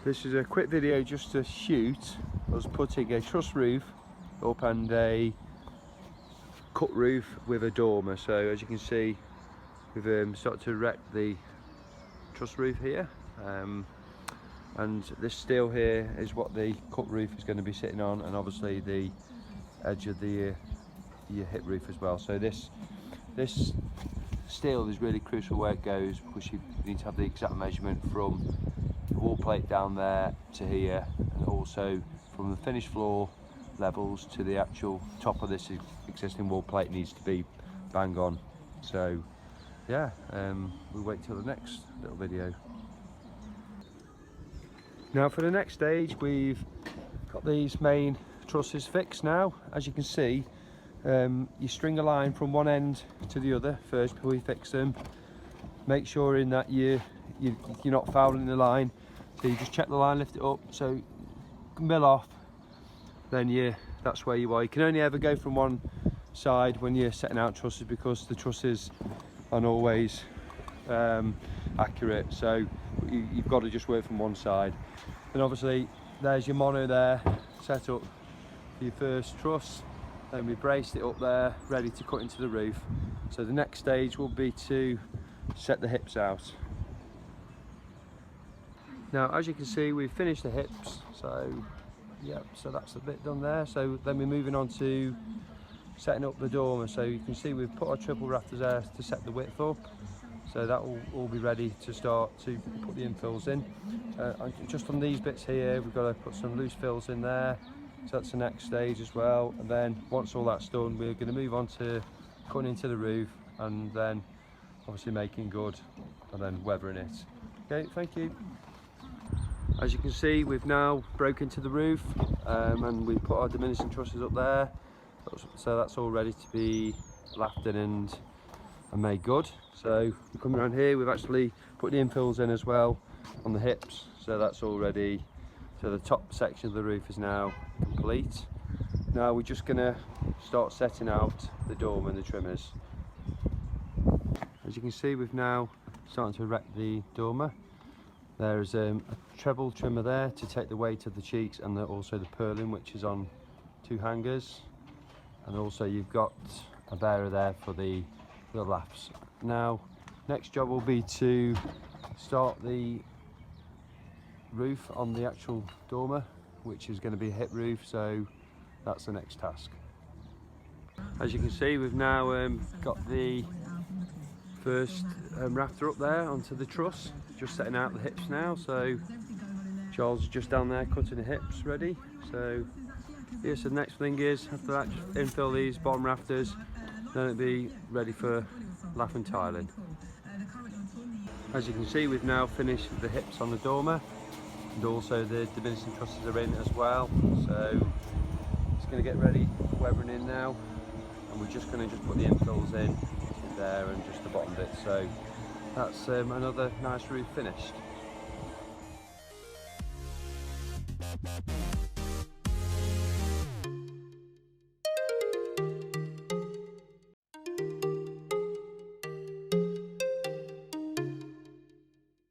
This is a quick video just to shoot us putting a truss roof up and a cut roof with a dormer. So as you can see, we've started to erect the truss roof here, and this steel here is what the cut roof is going to be sitting on, and obviously the edge of the your hip roof as well. So this steel is really crucial where it goes, because you need to have the exact measurement from the wall plate down there to here, and also from the finished floor levels to the actual top of this existing wall plate needs to be bang on. So yeah, we'll wait till the next little video. Now for the next stage, we've got these main trusses fixed now. As you can see, you string a line from one end to the other first before you fix them. Make sure in that you're not fouling the line, so you just check the line, lift it up, so mill off, then that's where you are. You can only ever go from one side when you're setting out trusses, because the trusses aren't always accurate, so you've got to just work from one side. And obviously there's your mono there set up for your first truss. Then we braced it up there, ready to cut into the roof. So the next stage will be to set the hips out. Now as you can see, we've finished the hips, so yeah, so that's a bit done there. So then we're moving on to setting up the dormer. So you can see we've put our triple rafters there to set the width up, so that will all be ready to start to put the infills in. Just on these bits here, we've got to put some loose fills in there, so that's the next stage as well. And then once all that's done, we're going to move on to cutting into the roof, and then obviously making good, and then weathering it. Okay, thank you. As you can see, we've now broken into the roof, and we've put our diminishing trusses up there, so that's all ready to be lafted and made good. So coming around here, we've actually put the infills in as well on the hips, so that's all ready. So the top section of the roof is now complete. Now we're just going to start setting out the dormer and the trimmers. As you can see, we've now started to erect the dormer. There's a treble trimmer there to take the weight of the cheeks, and also the purlin, which is on 2 hangers, and also you've got a bearer there for the lafts. Now next job will be to start the roof on the actual dormer, which is going to be a hip roof, so that's the next task. As you can see, we've now got the first rafter up there onto the truss, just setting out the hips now. So Charles is just down there cutting the hips ready. So yeah, so the next thing is, after that, just infill these bottom rafters, then it'll be ready for lath and tiling. As you can see, we've now finished the hips on the dormer, and also the diminishing trusses are in as well. So it's going to get ready for weathering in now, and we're just going to put the infills in there and just the bottom bit. So that's another nice roof finished.